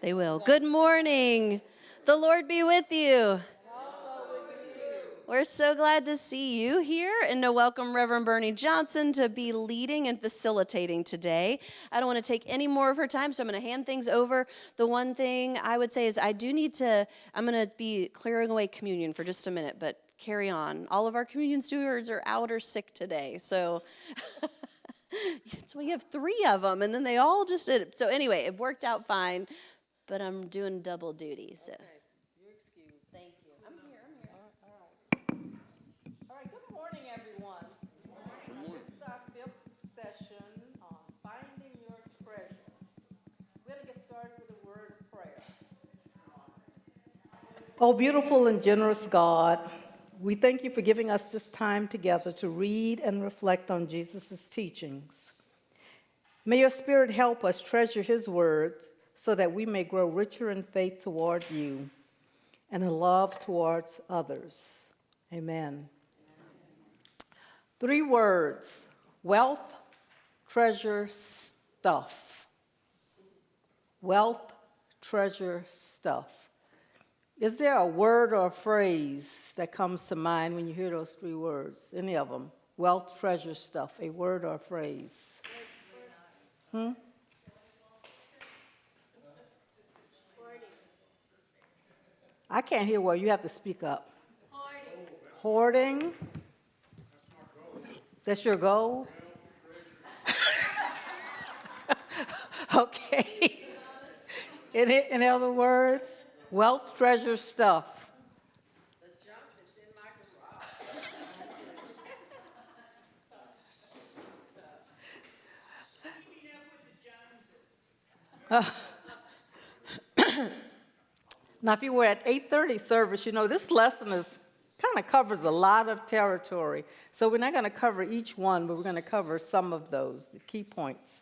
They will. Good morning. The Lord be with you. We're so glad to see you here and to welcome Reverend Bernie Johnson to be leading and facilitating today. I don't want to take any more of her time, so I'm going to hand things over. The one thing I would say is I'm going to be clearing away communion for just a minute, but carry on. All of our communion stewards are out or sick today, so... So we have 3 of them, and then they all just did it. So anyway, it worked out fine, but I'm doing double duty. So. Okay, you're excused. Thank you. I'm here. All right, good morning, everyone. Good morning. This is our 5th session on finding your treasure. We're going to get started with a word of prayer. Oh, beautiful and generous God, we thank you for giving us this time together to read and reflect on Jesus' teachings. May your Spirit help us treasure his words so that we may grow richer in faith toward you and in love towards others. Amen. 3 words: wealth, treasure, stuff. Wealth, treasure, stuff. Is there a word or a phrase that comes to mind when you hear those 3 words? Any of them? Wealth, treasure, stuff. A word or a phrase? I can't hear well. You have to speak up. Hoarding. That's your goal? Okay. In other words, wealth, treasure, stuff. The junk that's in my garage. Now, if you were at 8:30 service, you know this lesson kind of covers a lot of territory. So we're not going to cover each one, but we're going to cover some of those, the key points.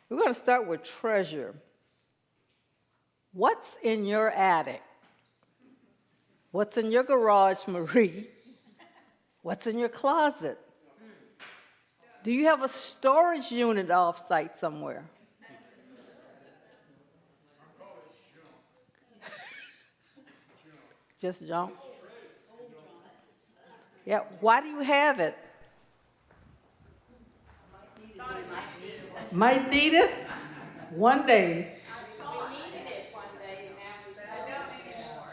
We're going to start with treasure. What's in your attic? What's in your garage, Marie? What's in your closet? Do you have a storage unit off-site somewhere? Just junk? Yeah, why do you have it? Might need it? One day. We needed it one day, and now we don't need it anymore.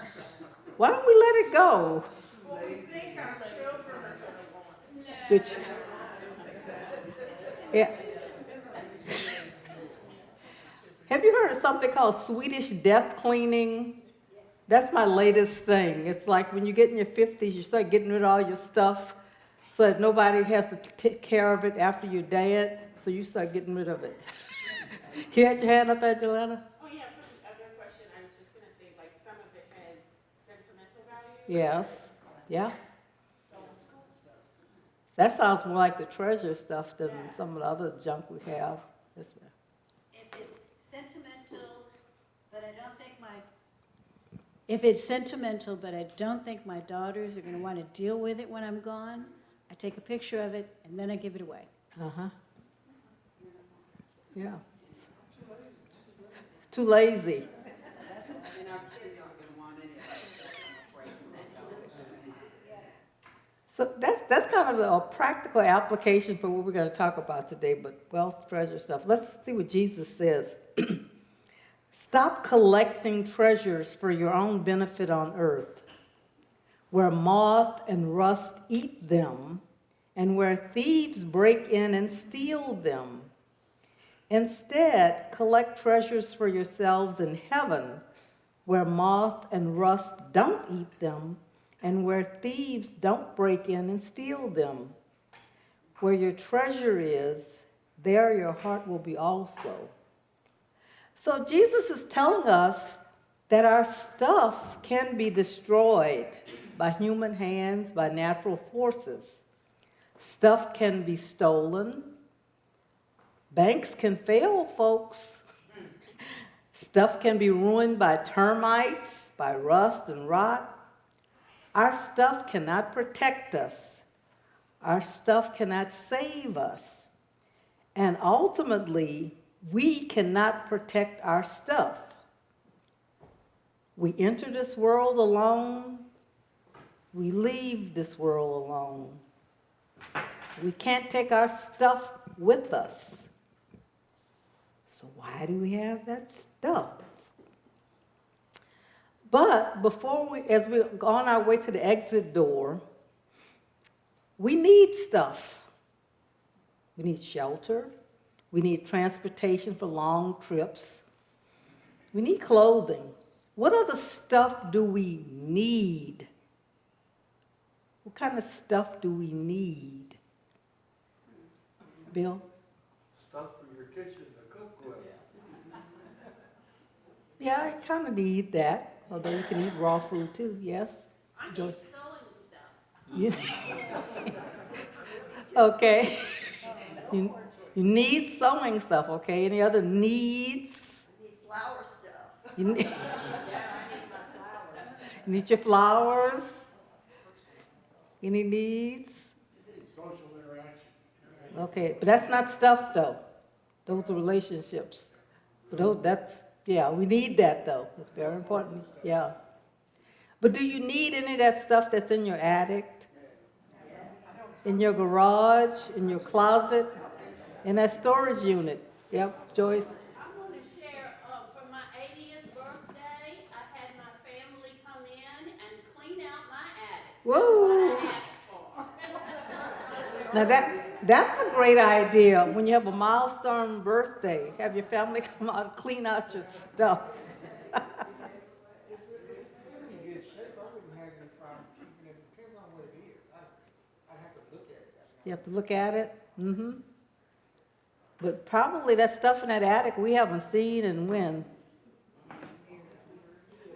Why don't we let it go? Well, we think our children are going to want it. Which, yeah. Have you heard of something called Swedish death cleaning? That's my latest thing. It's like when you get in your 50s, you start getting rid of all your stuff so that nobody has to take care of it after you're dead, so you start getting rid of it. You had your hand up, Angelina? Oh, yeah, for the other question, I was just going to say, like, some of it has sentimental value. Yes. Yeah. That sounds more like the treasure stuff than some of the other junk we have. Yes, ma'am. If it's sentimental, but I don't think If it's sentimental, but I don't think my daughters are going to want to deal with it when I'm gone, I take a picture of it and then I give it away. Uh-huh. Yeah. Too lazy. And our kids aren't going to want it anyway, so I'm afraid So that's kind of a practical application for what we're going to talk about today, but wealth, treasure stuff. Let's see what Jesus says. Stop collecting treasures for your own benefit on earth, where moth and rust eat them, and where thieves break in and steal them. Instead, collect treasures for yourselves in heaven, where moth and rust don't eat them, and where thieves don't break in and steal them. Where your treasure is, there your heart will be also. So Jesus is telling us that our stuff can be destroyed by human hands, by natural forces. Stuff can be stolen. Banks can fail, folks. Stuff can be ruined by termites, by rust and rot. Our stuff cannot protect us. Our stuff cannot save us. And ultimately, we cannot protect our stuff. We enter this world alone. We leave this world alone. We can't take our stuff with us. So why do we have that stuff? But as we're on our way to the exit door, we need stuff. We need shelter. We need transportation for long trips. We need clothing. What other stuff do we need? What kind of stuff do we need? Bill? Stuff for your kitchen to cook with. Yeah, I kind of need that. Although you can eat raw food too, yes? Joyce? You- Okay. You need sewing stuff, okay? Any other needs? I need flower stuff. You need, you need your flowers? Any needs? Social interaction. Okay, but that's not stuff though. Those are relationships. So we need that though. It's very important, yeah. But do you need any of that stuff that's in your attic? In your garage, in your closet, in that storage unit? Yep, Joyce? I want to share, for my 80th birthday, I had my family come in and clean out my attic. Whoa! I asked for. Now that's a great idea. When you have a milestone birthday, have your family come out and clean out your stuff. If it's in good shape, I wouldn't have any problem keeping it. Depends on what it is. I'd have to look at it. You have to look at it? Mm-hmm. But probably that stuff in that attic we haven't seen and when.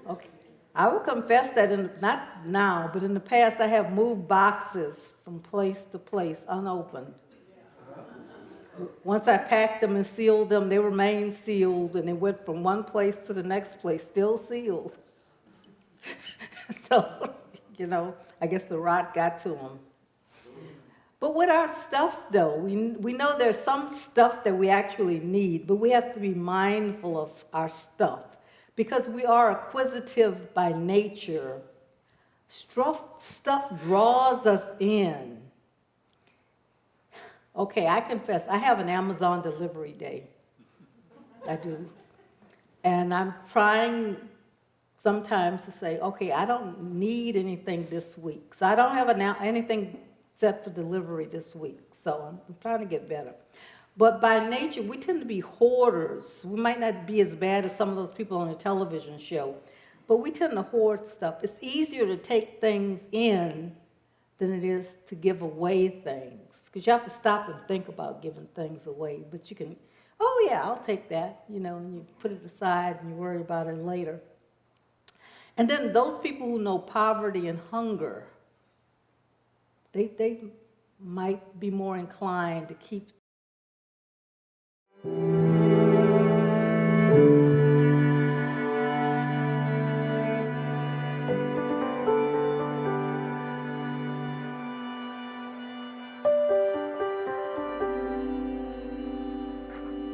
Okay. I will confess that not now, but in the past I have moved boxes from place to place unopened. Once I packed them and sealed them, they remained sealed, and they went from one place to the next place, still sealed. So, I guess the rot got to them. But with our stuff, though, we know there's some stuff that we actually need, but we have to be mindful of our stuff because we are acquisitive by nature. Stuff draws us in. Okay, I confess, I have an Amazon delivery day. I do. And I'm trying sometimes to say, okay, I don't need anything this week. So I don't have anything set for delivery this week. So I'm trying to get better. But by nature, we tend to be hoarders. We might not be as bad as some of those people on the television show, but we tend to hoard stuff. It's easier to take things in than it is to give away things. Because you have to stop and think about giving things away. But you can, oh yeah, I'll take that, and you put it aside and you worry about it later. And then those people who know poverty and hunger, they might be more inclined to keep.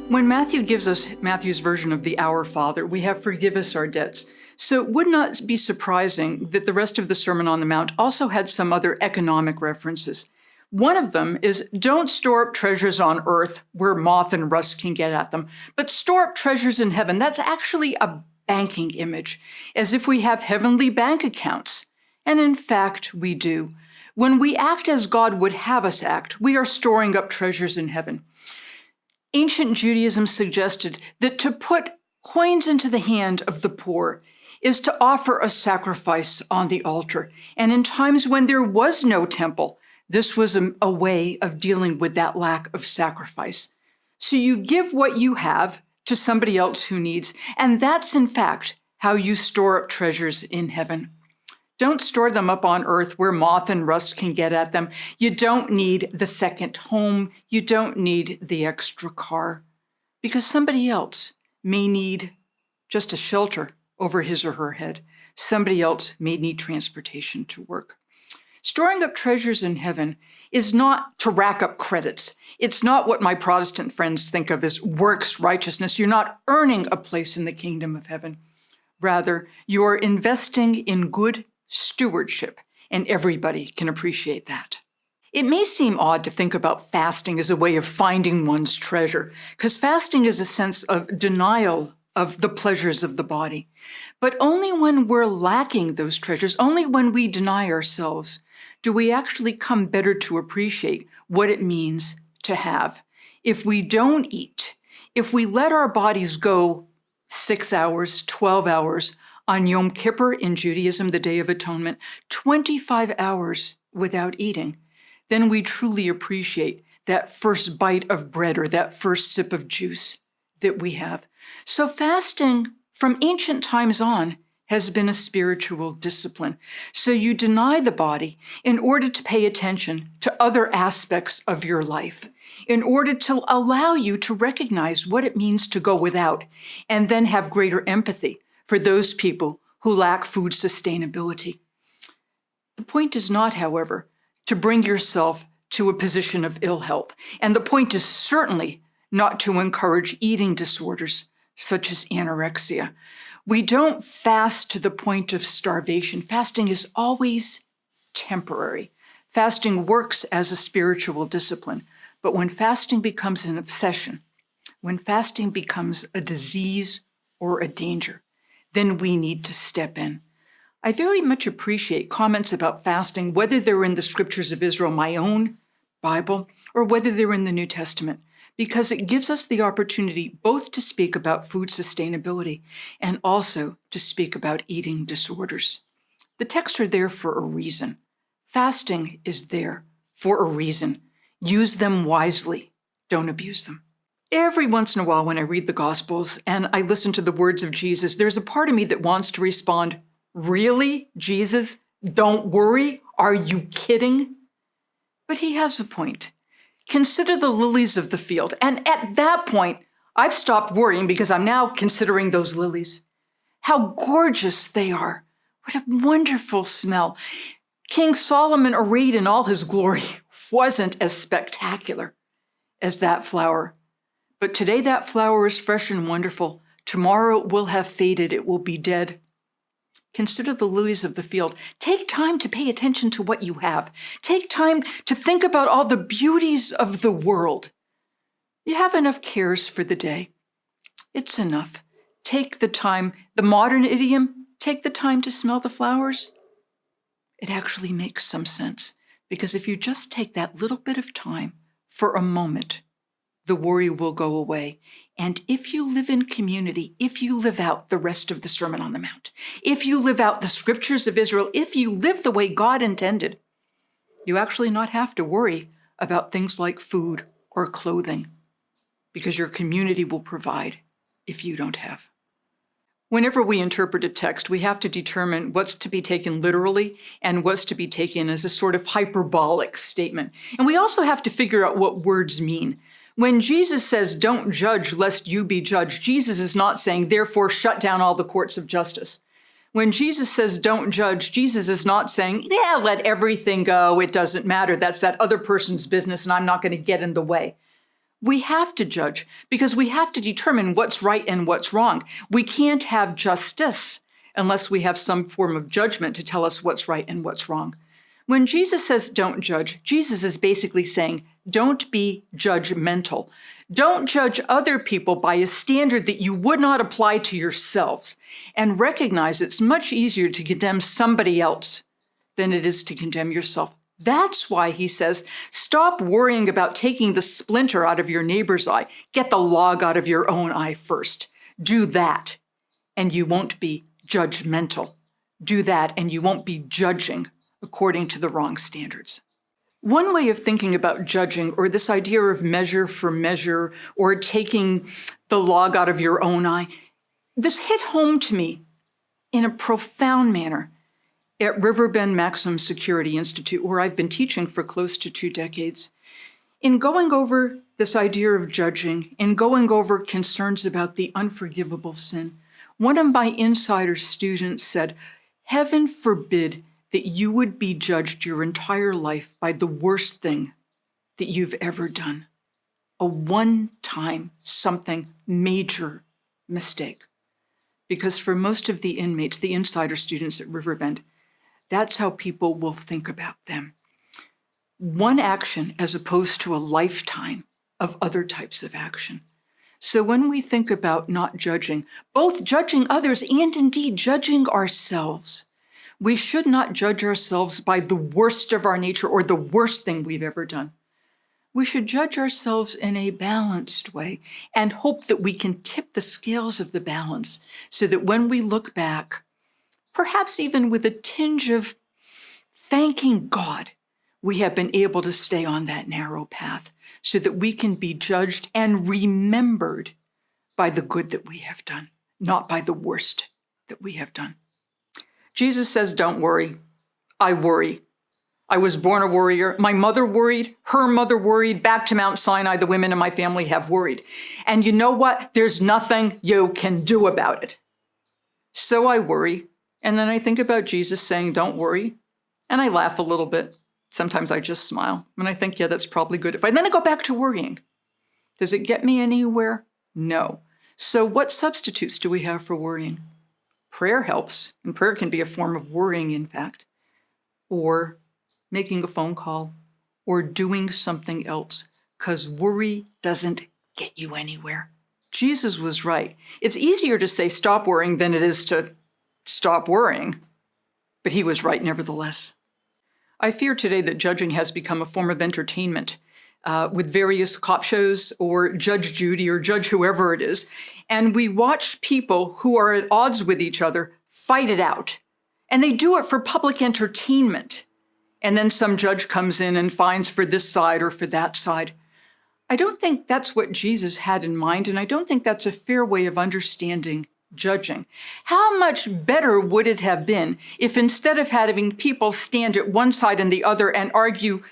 When Matthew gives us Matthew's version of the Our Father, we have forgive us our debts. So it would not be surprising that the rest of the Sermon on the Mount also had some other economic references. One of them is don't store up treasures on earth where moth and rust can get at them, but store up treasures in heaven. That's actually a banking image, as if we have heavenly bank accounts. And in fact, we do. When we act as God would have us act, we are storing up treasures in heaven. Ancient Judaism suggested that to put coins into the hand of the poor is to offer a sacrifice on the altar. And in times when there was no temple, this was a way of dealing with that lack of sacrifice. So you give what you have to somebody else who needs, and that's in fact how you store up treasures in heaven. Don't store them up on earth where moth and rust can get at them. You don't need the second home. You don't need the extra car, because somebody else may need just a shelter over his or her head. Somebody else may need transportation to work. Storing up treasures in heaven is not to rack up credits. It's not what my Protestant friends think of as works righteousness. You're not earning a place in the kingdom of heaven. Rather, you are investing in good stewardship, and everybody can appreciate that. It may seem odd to think about fasting as a way of finding one's treasure, because fasting is a sense of denial of the pleasures of the body. But only when we're lacking those treasures, only when we deny ourselves, do we actually come better to appreciate what it means to have. If we don't eat, if we let our bodies go 6 hours, 12 hours on Yom Kippur in Judaism, the Day of Atonement, 25 hours without eating, then we truly appreciate that first bite of bread or that first sip of juice that we have. So fasting from ancient times on has been a spiritual discipline. So you deny the body in order to pay attention to other aspects of your life, in order to allow you to recognize what it means to go without, and then have greater empathy for those people who lack food sustainability. The point is not, however, to bring yourself to a position of ill health. And the point is certainly not to encourage eating disorders such as anorexia. We don't fast to the point of starvation. Fasting is always temporary. Fasting works as a spiritual discipline. But when fasting becomes an obsession, when fasting becomes a disease or a danger, then we need to step in. I very much appreciate comments about fasting, whether they're in the Scriptures of Israel, my own Bible, or whether they're in the New Testament, because it gives us the opportunity both to speak about food sustainability and also to speak about eating disorders. The texts are there for a reason. Fasting is there for a reason. Use them wisely. Don't abuse them. Every once in a while when I read the Gospels and I listen to the words of Jesus, there's a part of me that wants to respond, "Really, Jesus? Don't worry? Are you kidding?" But he has a point. Consider the lilies of the field. And at that point, I've stopped worrying because I'm now considering those lilies. How gorgeous they are. What a wonderful smell. King Solomon, arrayed in all his glory, wasn't as spectacular as that flower. But today that flower is fresh and wonderful. Tomorrow it will have faded. It will be dead. Consider the lilies of the field. Take time to pay attention to what you have. Take time to think about all the beauties of the world. You have enough cares for the day. It's enough. Take the time, the modern idiom, take the time to smell the flowers. It actually makes some sense, because if you just take that little bit of time for a moment, the worry will go away. And if you live in community, if you live out the rest of the Sermon on the Mount, if you live out the Scriptures of Israel, if you live the way God intended, you actually not have to worry about things like food or clothing, because your community will provide if you don't have. Whenever we interpret a text, we have to determine what's to be taken literally and what's to be taken as a sort of hyperbolic statement. And we also have to figure out what words mean. When Jesus says, "Don't judge lest you be judged," Jesus is not saying, "Therefore shut down all the courts of justice." When Jesus says, "Don't judge," Jesus is not saying, "Yeah, let everything go. It doesn't matter. That's that other person's business and I'm not going to get in the way." We have to judge because we have to determine what's right and what's wrong. We can't have justice unless we have some form of judgment to tell us what's right and what's wrong. When Jesus says don't judge, Jesus is basically saying don't be judgmental. Don't judge other people by a standard that you would not apply to yourselves, and recognize it's much easier to condemn somebody else than it is to condemn yourself. That's why he says, stop worrying about taking the splinter out of your neighbor's eye. Get the log out of your own eye first. Do that, and you won't be judgmental. Do that, and you won't be judging according to the wrong standards. One way of thinking about judging, or this idea of measure for measure, or taking the log out of your own eye, this hit home to me in a profound manner at Riverbend Maximum Security Institute, where I've been teaching for close to 2 decades. In going over this idea of judging, in going over concerns about the unforgivable sin, one of my insider students said, "Heaven forbid that you would be judged your entire life by the worst thing that you've ever done. A one-time something major mistake. because for most of the inmates, the insider students at Riverbend, that's how people will think about them. One action as opposed to a lifetime of other types of action. So when we think about not judging, both judging others and indeed judging ourselves, we should not judge ourselves by the worst of our nature or the worst thing we've ever done. We should judge ourselves in a balanced way and hope that we can tip the scales of the balance so that when we look back, perhaps even with a tinge of thanking God, we have been able to stay on that narrow path so that we can be judged and remembered by the good that we have done, not by the worst that we have done. Jesus says, don't worry. I worry. I was born a worrier. My mother worried. Her mother worried. Back to Mount Sinai, the women in my family have worried. And you know what? There's nothing you can do about it. So I worry. And then I think about Jesus saying, don't worry. And I laugh a little bit. Sometimes I just smile. And I think, yeah, that's probably good. Then I go back to worrying. Does it get me anywhere? No. So what substitutes do we have for worrying? Prayer helps. And prayer can be a form of worrying, in fact. Or making a phone call, or doing something else, because worry doesn't get you anywhere. Jesus was right. It's easier to say stop worrying than it is to stop worrying, but he was right nevertheless. I fear today that judging has become a form of entertainment with various cop shows or Judge Judy or Judge whoever it is, and we watch people who are at odds with each other fight it out, and they do it for public entertainment. And then some judge comes in and finds for this side or for that side. I don't think that's what Jesus had in mind, and I don't think that's a fair way of understanding judging. How much better would it have been if instead of having people stand at one side and the other and argue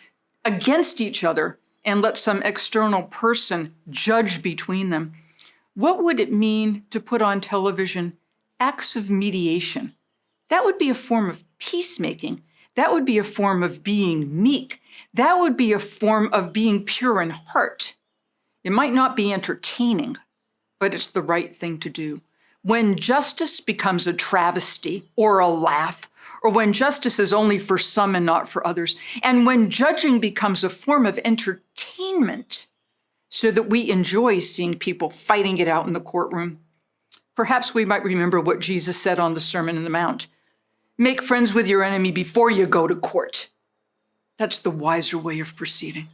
against each other and let some external person judge between them, what would it mean to put on television acts of mediation? That would be a form of peacemaking. That would be a form of being meek. That would be a form of being pure in heart. It might not be entertaining, but it's the right thing to do. When justice becomes a travesty or a laugh, or when justice is only for some and not for others, and when judging becomes a form of entertainment so that we enjoy seeing people fighting it out in the courtroom, perhaps we might remember what Jesus said on the Sermon on the Mount. Make friends with your enemy before you go to court. That's the wiser way of proceeding.